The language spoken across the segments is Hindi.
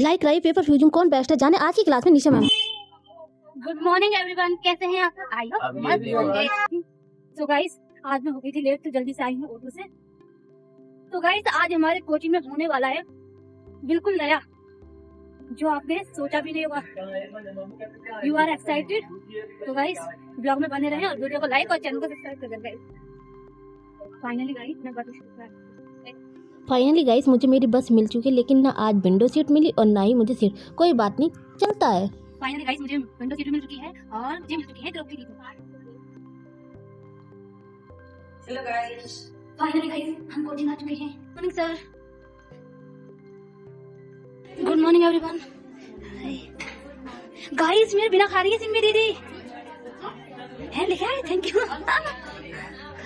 लाइक कराइए पेपर फ्यूजन कौन बेस्ट है, जाने आज की क्लास में निशा मैम। गुड मॉर्निंग एवरीवन, कैसे हैं आप? आई होप मस्त होंगे। सो गाइस, आज मैं हो गई थी लेट तो जल्दी से आई हूँ ऑटो से। तो गाइस, आज हमारे कोचिंग में होने वाला है बिल्कुल नया, जो आपने सोचा भी नहीं होगा। You are excited? तो गाइस, ब्लॉग में बने रहें और वीडियो को लाइक और चैनल को सब्सक्राइब कर दें गाइस। फाइनली गाइस, मैं बता सकता हूँ। फाइनली गाइस, मुझे मेरी बस मिल चुकी है, लेकिन ना आज विंडो सीट मिली और ना ही मुझे सीट। कोई बात नहीं, चलता है। फाइनली गाइस, मुझे विंडो सीट मिल चुकी है और मुझे मिल चुकी है ग्रुप की teacher. Hello guys, finally guys, हम कोचिंग आ चुके हैं। Morning sir. Good morning everyone. Guys, मेरे बिना खा रही है सिमी दीदी। है लिखा है, thank you.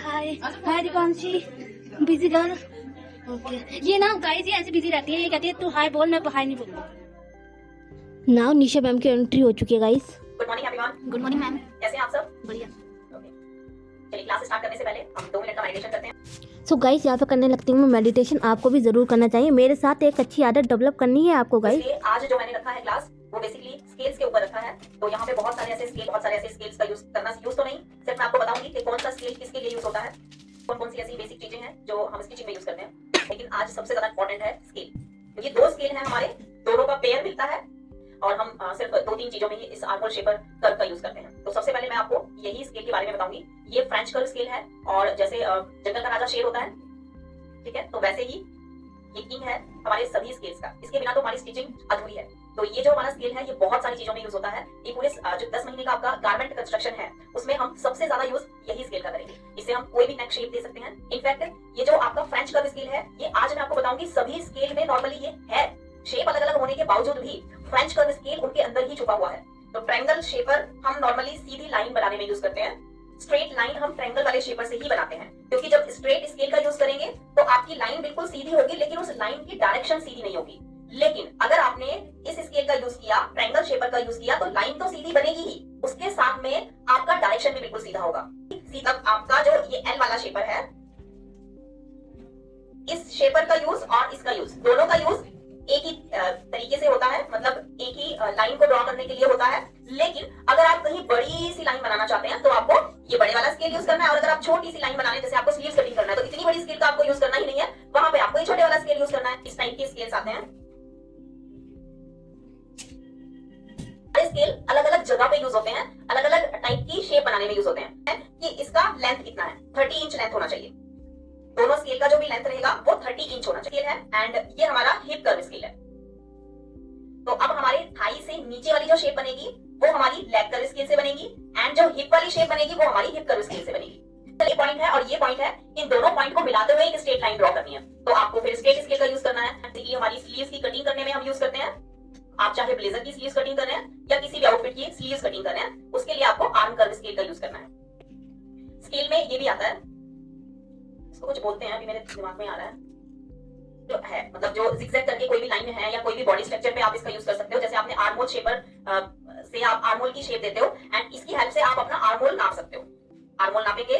Hi hi Dipanshi, busy girl. Okay, ये ना गाइस, ये ऐसे बिजी रहती है, ये कहती है तू हाय बोल, मैं हाय नहीं बोलूँ। नाउ निशा मैम की एंट्री हो चुकी है guys. Good morning everyone. Good morning ma'am. कैसे हैं आप सब? बढ़िया। ओके, चलिए क्लास स्टार्ट करने से पहले हम 2 मिनट का मेडिटेशन करते हैं। सो गाइस, यहाँ पे करने लगती हूँ मैं मेडिटेशन। आपको भी जरूर करना चाहिए, मेरे साथ एक अच्छी आदत डेवलप करनी है आपको गाइस। इसलिए आज जो मैंने रखा है क्लास, वो बेसिकली स्केल्स के ऊपर रखा है। तो यहाँ पे बहुत सारे ऐसे स्केल्स का यूज तो नहीं, सिर्फ मैं आपको बताऊंगी कि कौन सा स्केल किसके लिए यूज होता है, कौन सी ऐसी बेसिक चीजें हैं जो हम स्टिचिंग में यूज करते हैं। लेकिन आज सबसे ज्यादा इंपॉर्टेंट है स्केल। ये 2 स्केल हैं हमारे, दोनों का पेयर मिलता है और हम सिर्फ 2-3 चीजों में ही इस आर्महोल शेपर कर्व का यूज करते हैं। तो सबसे पहले मैं आपको यही स्केल के बारे में बताऊंगी। ये फ्रेंच कर्व स्केल है और जैसे जंगल का राजा शेर होता है, ठीक है, तो वैसे ही ये किंग है हमारे सभी स्केल्स का। इसके बिना तो हमारी स्टिचिंग अधूरी है। तो ये जो हमारा स्केल है, ये बहुत सारी चीजों में यूज होता है। ये पूरे जो 10 महीने का आपका गारमेंट कंस्ट्रक्शन है, उसमें हम सबसे ज्यादा यूज यही स्केल का करेंगे। इससे हम कोई भी नेक शेप दे सकते हैं। इनफैक्ट ये जो आपका फ्रेंच कर्व स्केल है, ये आज मैं आपको बताऊंगी सभी स्केल में नॉर्मली ये है। शेप अलग अलग होने के बावजूद भी फ्रेंच कर्व स्केल उनके अंदर ही छुपा हुआ है। तो ट्रायंगल शेपर हम नॉर्मली सीधी लाइन बनाने में यूज करते हैं। स्ट्रेट लाइन हम ट्रायंगल वाले शेपर से ही बनाते हैं, क्योंकि जब स्ट्रेट स्केल का यूज करेंगे तो आपकी लाइन बिल्कुल सीधी होगी, लेकिन उस लाइन की डायरेक्शन सीधी नहीं होगी। लेकिन अगर आपने इस स्केल का यूज किया, ट्रायंगल शेपर का यूज किया, तो लाइन तो सीधी बनेगी ही, उसके साथ में आपका डायरेक्शन भी बिल्कुल सीधा होगा। सीधा आपका जो ये एल वाला शेपर है, इस शेपर का यूज और इसका यूज, दोनों का यूज एक ही तरीके से होता है, मतलब एक ही लाइन को ड्रॉ करने के लिए होता है। लेकिन अगर आप कहीं बड़ी सी लाइन बनाना चाहते हैं तो आपको ये बड़े वाला स्केल यूज करना है, और अगर आप छोटी सी लाइन बनाने, जैसे आपको स्लीव्स कटिंग करना है, तो इतनी बड़ी स्केल का आपको यूज करना ही नहीं है, वहां पे आपको ये छोटे वाला स्केल यूज करना है। इस टाइप के स्केल्स आते हैं। स्केल अलग अलग जगह पे यूज होते हैं, अलग अलग टाइप की शेप बनाने में यूज होते हैं। कि इसका लेंथ कितना है, 30 इंच लेंथ होना चाहिए। दोनों स्केल का जो भी लेंथ रहेगा वो 30 इंच होना चाहिए है। एंड ये हमारा हिप कर्व स्केल है। तो अब हमारे थाई से नीचे वाली जो शेप बनेगी वो हमारी लेग कर्व स्केल से बनेगी, एंड जो हिप वाली शेप बनेगी वो हमारी हिप कर्व स्केल से बनेगी। ये पॉइंट है और ये पॉइंट है, इन दोनों पॉइंट को मिलाते हुए एक स्ट्रेट लाइन ड्रॉ करनी है। तो आपको फिर स्ट्रेट स्केल का यूज करना है। बेसिकली हमारी स्लीव्स की कटिंग करने में हम यूज करते हैं। आप चाहे ब्लेजर की स्लीव्स कटिंग कर रहे हैं या किसी भी आउटफिट की स्लीव्स कटिंग कर रहे हैं, उसके लिए आपको आर्म कर्व स्केल का यूज करना है। स्केल में ये भी आता है, इसको कुछ बोलते हैं, अभी मेरे दिमाग में आ रहा है, जो है मतलब जो जिगजैग करके कोई भी लाइन है या कोई भी बॉडी स्ट्रक्चर पे आप इसका यूज कर सकते हो। जैसे आपने आर्महोल शेपर से आप आर्महोल की शेप देते हो, एंड इसकी हेल्प से आप अपना आर्महोल नाप सकते हो। आर्महोल नापेंगे,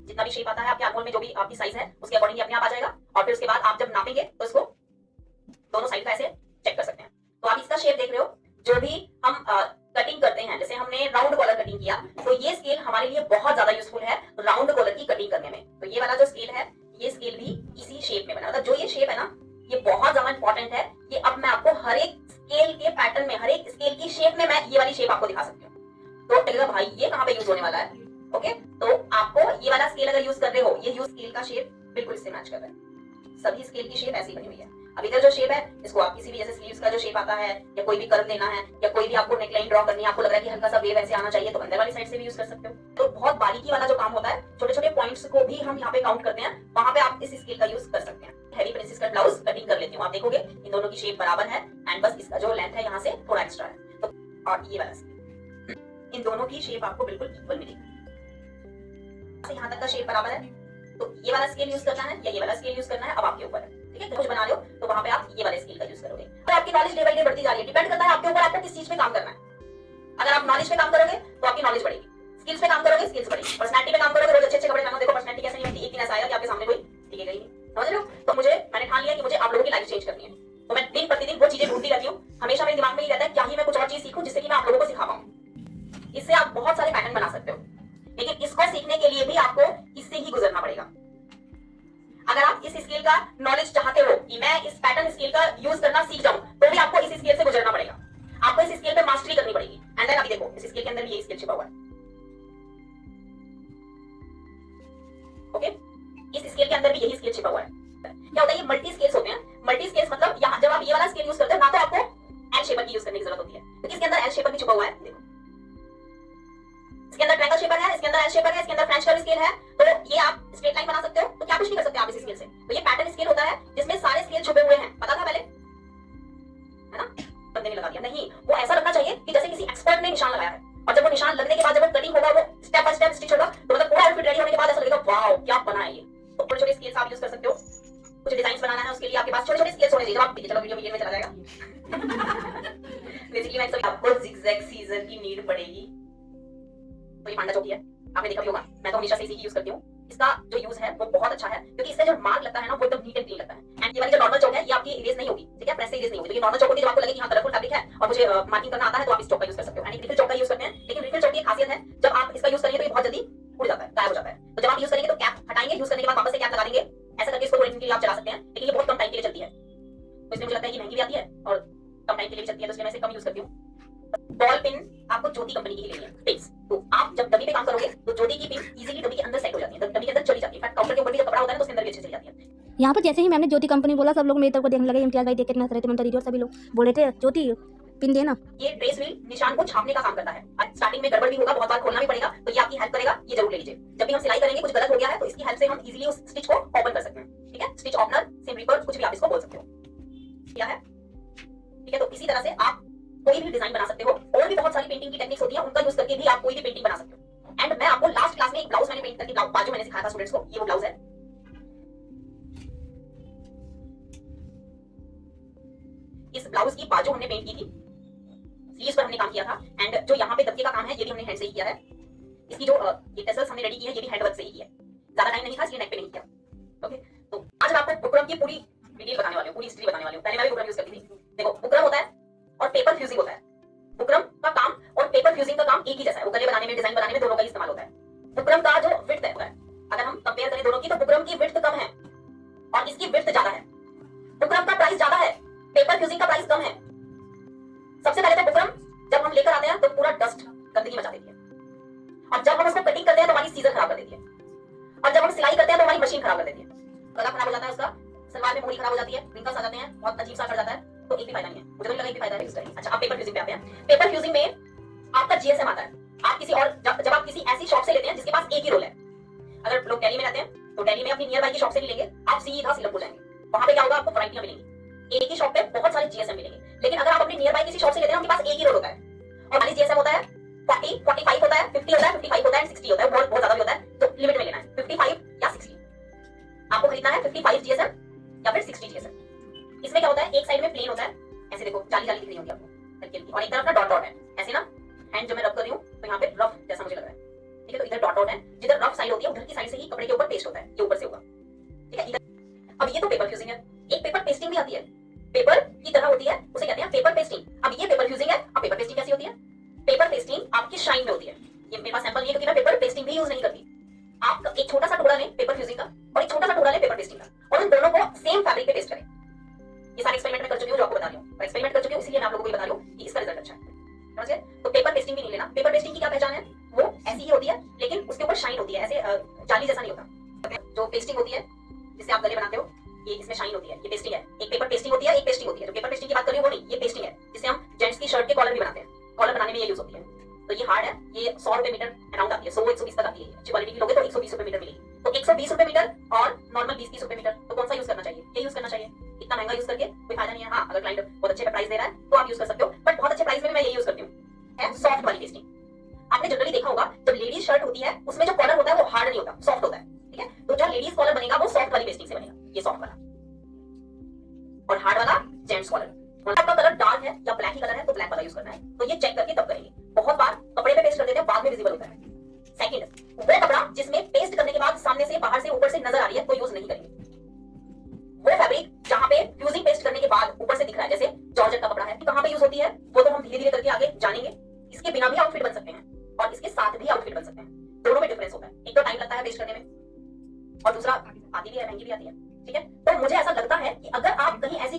जितना भी शेप आता है आपके आर्महोल में, जो भी आपकी साइज है उसके अकॉर्डिंग अपने आप आ जाएगा। और फिर उसके बाद आप जब नापेंगे तो इसको दोनों साइड का ऐसे चेक कर सकते हैं। तो आप इसका शेप देख रहे हो, जो भी हम कटिंग करते हैं, जैसे हमने राउंड कॉलर कटिंग किया, तो ये स्केल हमारे लिए बहुत ज्यादा यूजफुल है राउंड कॉलर की कटिंग करने में। तो ये वाला जो स्केल है, ये स्केल भी इसी शेप में बना, मतलब जो ये शेप है ना, ये बहुत ज्यादा इंपॉर्टेंट है। ये अब मैं आपको हर एक स्केल के पैटर्न में, हर एक स्केल की शेप में मैं ये वाली शेप आपको दिखा सकती हूँ। तो लगेगा भाई ये कहाँ पे यूज होने वाला है। ओके, तो आपको ये वाला स्केल अगर यूज कर रहे हो, ये यूज स्केल का शेप बिल्कुल इससे मैच कर रहा है। सभी स्केल की शेप ऐसी बनी हुई है। अब इधर जो शेप है, इसको आप किसी भी, जैसे स्लीव्स का जो शेप आता है या कोई भी कर्व देना है या कोई भी आपको नेकलाइन ड्रॉ करनी है, आपको लग रहा है कि हल्का सा वेव ऐसे आना चाहिए, तो अंदर वाली साइड से भी यूज कर सकते हो। तो बहुत बारीकी वाला जो काम होता है, छोटे छोटे पॉइंट्स को भी हम यहाँ पे काउंट करते हैं, वहां पे आप इस स्केल का यूज कर सकते हैं। Heavy princess cut blouse cutting कर लेती हूँ, आप देखोगे इन दोनों की शेप बराबर है, एंड बस इसका जो लेंथ है यहाँ से थोड़ा एक्स्ट्रा है। तो और ये वाला स्केल, इन दोनों की शेप आपको बिल्कुल इक्वल मिलेगी। यहाँ तक का शेप बराबर है, तो ये वाला स्केल यूज करना है या ये वाला स्केल यूज करना है, अब आपके ऊपर है। ठीक है, कुछ बना लो तो वहां पे आप ये वाले स्केल का यूज करोगे। और आपकी नॉलेज डे बाय डे बढ़ती जा रही है, डिपेंड करता है आपके ऊपर, आपको किस चीज पे काम करना है। अगर आप नॉलेज पे काम करोगे तो आपकी नॉलेज बढ़ेगी, स्किल्स पे काम करोगे स्किल्स बढ़ेगी, पर्सनैलिटी पे काम करोगे, रोज अच्छे अच्छे कपड़े पहनो। देखो पर्सनैलिटी कैसे नहीं बनती, एक दिन ऐसा आएगा कि आपके सामने कोई ठीक है, समझ रहे हो। तो मैंने ठान लिया कि मुझे आप लोगों की लाइफ चेंज करनी है। पैटर्न स्केल का यूज करना सीख जाऊं तो भी आपको इस स्केल से गुजरना पड़ेगा, आपको इस स्केल पे मास्टरी करनी पड़ेगी। एंड देन अभी देखो इस स्केल के अंदर भी ये स्केल छिपा हुआ है। ओके, इस स्केल के अंदर भी यही स्केल छिपा हुआ है। क्या होता है, ये मल्टी स्केल्स होते हैं। मल्टी स्केल्स मतलब यहाँ जब आप ये वाला स्केल यूज करते हो ना तो आपको एल शेपर की यूज करने की जरूरत होती है, क्योंकि इसके अंदर एल शेपर भी छुपा हुआ है। देखो इसके अंदर ट्रायंगल शेपर है, इसके अंदर एल शेपर है, इसके अंदर फ्रेंच कर्व स्केल है, तो ये आप स्ट्रेट लाइन बना सकते हो। तो क्या कुछ नहीं कर सकते आप इस स्केल से। तो ये पैटर्न स्केल होता है जिसमें सारे स्केल छुपे हुए हैं, पता था पहले, है ना? बंदे ने लगा दिया नहीं, वो ऐसा लगना चाहिए कि जैसे किसी एक्सपर्ट ने निशान लगाया है, और जब वो निशान लगने के बाद जब वो कटिंग होगा, वो स्टेप बाय स्टेप स्टिच होगा, तो मतलब पूरा आउटफिट रेडी होने के बाद ऐसा लगेगा वाओ क्या बना है ये। तो छोटे छोटे स्केल्स आप यूज कर सकते हो। कुछ डिजाइन बनाना है उसके लिए आपके पास छोटे छोटे स्केल्स होने चाहिए। जब आप चलो वीडियो में चला जाएगा। बेसिकली मैं आपको जिगजैग सीजर की नीड पड़ेगी। तो ये पांडा चौकी है, आपने देखा भी होगा, मैं तो हमेशा से इसी की यूज करती हूँ। इसका जो यूज है वो बहुत अच्छा है, क्योंकि इससे जो मार्क लगता है ना वो एकदम नीट एंड क्लीन लगता है। एंड ये वाली जो नॉर्मल चौक है ये आपकी इरेज नहीं होगी, ठीक है, प्रेस से इरेज नहीं होगी। तो ये नॉर्मल चौक होती है, जब आपको लगे कि हां कलरफुल फैब्रिक है और मुझे मार्किंग करना आता है, तो आप इस चौक का यूज कर सकते हो। एंड रिफिल चौक का यूज करते हैं, लेकिन रिफिल चौक की खासियत है जब आप इसका यूज करेंगे तो ये बहुत जल्दी उड़ जाता है, गायब हो जाता है। तो जब आप यूज करेंगे तो कैप हटाएंगे, यूज करने के बाद वापस से कैप लगा देंगे, ऐसा करके इसको थोड़े दिन के लिए आप चला सकते हैं, लेकिन ये बहुत कम टाइम के लिए चलती है। तो इसलिए मुझे लगता है कि महंगी भी आती है और कम टाइम के लिए भी चलती है, तो इसलिए मैं इसे कम यूज करती हूँ। बॉल पिन आपको ज्योति कंपनी की ही लेनी है, पिंस। तो आप जब डमी पे काम करोगे तो ज्योति की पिन इजीली डमी के अंदर सेट हो जाती है, डमी के अंदर चली जाती है। इनफैक्ट काउंटर के ऊपर भी जो कपड़ा होता है ना तो उसके अंदर भी अच्छे से चली जाती है। यहाँ पर जैसे ही मैंने ज्योति कंपनी बोला, सब लोग मेरी तरफ को देखने लगे, इम्तियाज भाई देख कितना रहे थे, ममता दीदी और सभी लोग बोले थे ज्योति पिन देना। ये ट्रेस व्हील निशान को छापने का काम करता है। स्टार्टिंग में गड़बड़ भी होगा, बहुत बार खोलना भी पड़ेगा, तो ये आपकी हेल्प करेगा, ये जरूर ले लीजिए। जब भी हम सिलाई करेंगे कुछ गलत हो गया है तो इसकी हेल्प से हम इजीली उस स्टिच को ओपन कर सकते हैं, ठीक है। स्टिच ओपनर, सिम रिपर, कुछ भी आप इसको बोल सकते हो, क्या है, ठीक है। तो इसी तरह से आप कोई भी डिजाइन बना सकते हो। और भी बहुत सारी पेंटिंग की टेक्निक्स होती है, उनका यूज करके भी आप कोई भी पेंटिंग बना सकते हो। एंड मैं आपको लास्ट क्लास में एक ब्लाउज मैंने पेंट करके बाजू मैंने सिखाया था स्टूडेंट्स को, ये वो ब्लाउज है। इस ब्लाउज की बाजू हमने पेंट की थी, स्लीव्स पर हमने काम किया था। एंड जो यहाँ पे दबके का काम है ये भी हमने हैंड से ही किया है। इसकी जो ये टेसल्स हमने रेडी की है ये भी हैंड वर्क से ही किया है। ज्यादा टाइम नहीं था इसलिए नेक पे नहीं किया। ओके, तो आज मैं आपको बुकरम की पूरी डिटेल बताने वाली हूँ, पूरी हिस्ट्री बताने वाली हूँ। पहले मैं भी बुकरम यूज करती थी। देखो बुकरम होता है और पेपर फ्यूजिंग होता है। बुकरम का काम और पेपर फ्यूजिंग का काम एक ही जैसा है, वो गले बनाने में, डिजाइन बनाने में दोनों का इस्तेमाल होता है। बुकरम का जो विड्थ है, अगर हम कंपेयर करें दोनों की, तो बुकरम की विड्थ कम है और इसकी विड्थ ज्यादा है। बुकरम का प्राइस ज्यादा है, पेपर फ्यूजिंग का प्राइस कम है। सबसे पहले तो बुकरम जब हम लेकर आते हैं तो पूरा डस्ट गंदगी मचा देती है, और जब हम उसको कटिंग करते हैं तो हमारी सीजर खराब कर देती है, और जब हम सिलाई करते हैं तो हमारी मशीन खराब कर देती है। गला खराब हो जाता है उसका, सलवार में मोड़ी खराब हो जाती है, रिंकल्स आ जाते हैं, बहुत अजीब सा कट जाता है, तो एक भी फायदा नहीं है। मुझे तो नहीं लगा एक भी फायदा है यूज करने। अच्छा, आप पेपर फ्यूजिंग पे आते हैं। पेपर फ्यूजिंग में आपका जीएसएम आता है। आप किसी और जब आप किसी ऐसी शॉप से लेते हैं जिसके पास एक ही रोल है, अगर लोग दिल्ली में रहते हैं तो दिल्ली में अपनी नियर बाई की शॉप से नहीं लेंगे, आप सीधा सिलमपुर जाएंगे, वहां पे क्या होगा, आपको वैरायटियां मिलेंगी। एक ही शॉप पे बहुत सारे जीएसएम मिलेंगे। लेकिन अगर आप अपनी नियर बाई किसी शॉप से लेते हैं, उनके पास एक ही रोल होता है और वाली जीएसएम होता है 40, 45 होता है, 50 होता है, 55 होता है, 60 होता है, बहुत ज्यादा भी होता है। तो लिमिट में लेना है, 55 या 60 आपको खरीदना है, 55 जीएसएम या फिर 60 जीएसएम। इसमें क्या होता है, एक साइड में प्लेन होता है, ऐसे देखो जाली जाली दिख रही होगी आपको हल्की हल्की, और एक तरफ ना डॉट डॉट है, ऐसे ना हैंड जो मैं रब कर रही हूँ तो यहाँ पे रफ जैसा मुझे लग रहा है, ठीक है। तो इधर डॉट डॉट है, जिधर रफ साइड होती है उधर की साइड से ही कपड़े के ऊपर पेस्ट होता है, ये ऊपर से होगा, ठीक है। इधर अब ये तो पेपर फ्यूजिंग है। एक पेपर पेस्टिंग भी आती है, पेपर की तरह होती है, उसे कहते हैं पेपर पेस्टिंग। अब ये पेपर फ्यूजिंग है। अब पेपर पेस्टिंग कैसी होती है, पेपर पेस्टिंग आपकी शाइन में होती है। ये मेरे पास सैंपल नहीं है क्योंकि मैं पेपर पेस्टिंग भी यूज नहीं करती। आप एक छोटा सा टुकड़ा लें पेपर फ्यूजिंग का और एक छोटा सा टुकड़ा लें पेपर पेस्टिंग का, और उन दोनों को सेम फैब्रिक पे पेस्ट करें। ये सारे एक्सपेरिमेंट मैं कर चुकी हूं, जो आपको बता रही हूं, और एक्सपेरिमेंट कर चुकी हूं इसलिए मैं आप लोगों को ये बता रही हूं कि इसका रिजल्ट अच्छा है, समझ गए। तो पेपर पेस्टिंग भी नहीं लेना। पेपर पेस्टिंग की क्या पहचान है, वो ऐसी ही होती है लेकिन उसके ऊपर शाइन होती है, ऐसे जाली जैसा नहीं होता। जो पेस्टिंग होती है जिससे आप गले बनाते हो, ये इसमें शाइन होती है, ये पेस्टिंग है। एक पेपर पेस्टिंग होती है, एक पेस्टिंग होती है। जो पेपर पेस्टिंग की बात कर रही हूं वो नहीं, ये पेस्टिंग है जिससे हम जेंट्स की शर्ट के कॉलर भी बनाते हैं, कॉलर बनाने में ये यूज होती है। तो ये हार्ड है, ये 100 रुपए मीटर अराउंड आती है, 100-120 तक आती है। अच्छी क्वालिटी की लोगे तो 120 रुपए मीटर मिलेगी। तो 120 रुपए मीटर और नॉर्मल 20-30 रुपए मीटर, तो कौन सा यूज करना चाहिए, ये यूज करना चाहिए। इतना महंगा यूज करके कोई फायदा नहीं है। हाँ, अगर क्लाइंट बहुत अच्छे प्राइस दे रहा है तो आप यूज कर सकते हो, बट बहुत अच्छे प्राइस में मैं ये यूज करती हूँ, है सॉफ्ट वाली पेस्टिंग। आपने जनरली देखा होगा जब लेडीज शर्ट होती है उसमें जो कॉलर होता है वो हार्ड नहीं होता, सॉफ्ट होता है, ठीक है। तो जो लेडीज कॉलर बनेगा वो सॉफ्ट वाली पेस्टिंग से बनेगा, ये सॉफ्ट वाला, और हार्ड वाला जेंट्स कॉलर। आपका कलर डार्क है या ब्लैक ही कलर है तो ब्लैक वाला यूज करना है। तो ये चेक करके तब करेंगे। बहुत बार कपड़े पे पेस्ट कर देते हैं, बाद में विजिबल होता है। सेकंड, वो कपड़ा जिसमें पेस्ट करने के बाद सामने से, बाहर से, ऊपर से नजर आ रही है तो यूज नहीं करेंगे। वो फैब्रिक जहां पे फ्यूजिंग पेस्ट करने के बाद ऊपर से दिख रहा है, जैसे जॉर्जेट का कपड़ा है, कहां पे यूज होती है वो तो हम धीरे धीरे करके आगे जानेंगे। इसके बिना भी आउटफिट बन सकते हैं और इसके साथ भी आउटफिट बन सकते हैं, दोनों में डिफरेंस होता है। एक तो टाइम लगता है पेस्ट करने में, और दूसरा आती भी है, महंगी भी आती है, ठीक है। तो मुझे ऐसा लगता है कि अगर आप कहीं ऐसी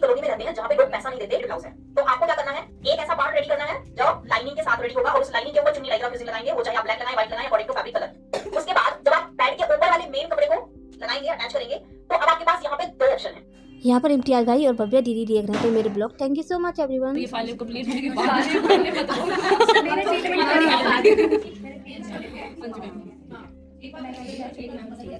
देते ब्लाउज है। तो आपको क्या करना है, एक ऐसा पार्ट रेडी करना है जो लाइनिंग के साथ रेडी होगा और उस लाइनिंग के ऊपर चुन्नी लाइक्रा फ्यूजिंग लगाएंगे, वो चाहे आप ब्लैक लगाएं, व्हाइट लगाएं, अकॉर्डिंग टू फैब्रिक कलर। उसके बाद जब आप पैड के ऊपर वाले मेन कपड़े को लगाएंगे, अटैच करेंगे, तो अब आपके पास यहाँ पे दो ऑप्शन है। यहाँ पर इम्तियाज भाई और भव्या दीदी देख रहे हैं तो मेरे blog. Thank you so much everyone. ये फाइल कंप्लीट होने के बाद पहले बताओ।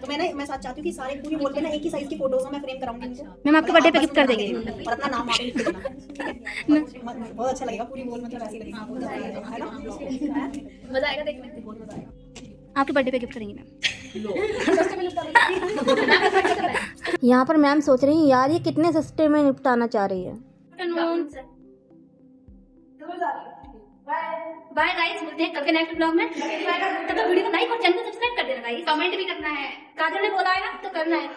तो मैं साथ चाहती हूँ कि सारे पूरी बोल के ना एक ही साइज की फोटोज मैं फ्रेम कराऊंगी इनको। मैम आपके बर्थडे पे गिफ्ट कर देंगे और अपना नाम वहाँ पे लिख के देना, ठीक है? बहुत अच्छा लगेगा, पूरी बोल मतलब ऐसी लगेगी, है ना? मजा आएगा देखने में, बहुत मजा आएगा। आपके बर्थडे पे गिफ्ट करेंगे मैम। यहाँ पर मैम सोच रही हैं यार ये कितने सस्ते में निपटाना चाह रही है। बाय गाइस, मिलते हैं कल के नेक्स्ट ब्लॉग में। तब तक वीडियो को लाइक और चैनल को सब्सक्राइब कर देना गाइस। कमेंट भी करना है, काजल ने बोला है ना तो करना है।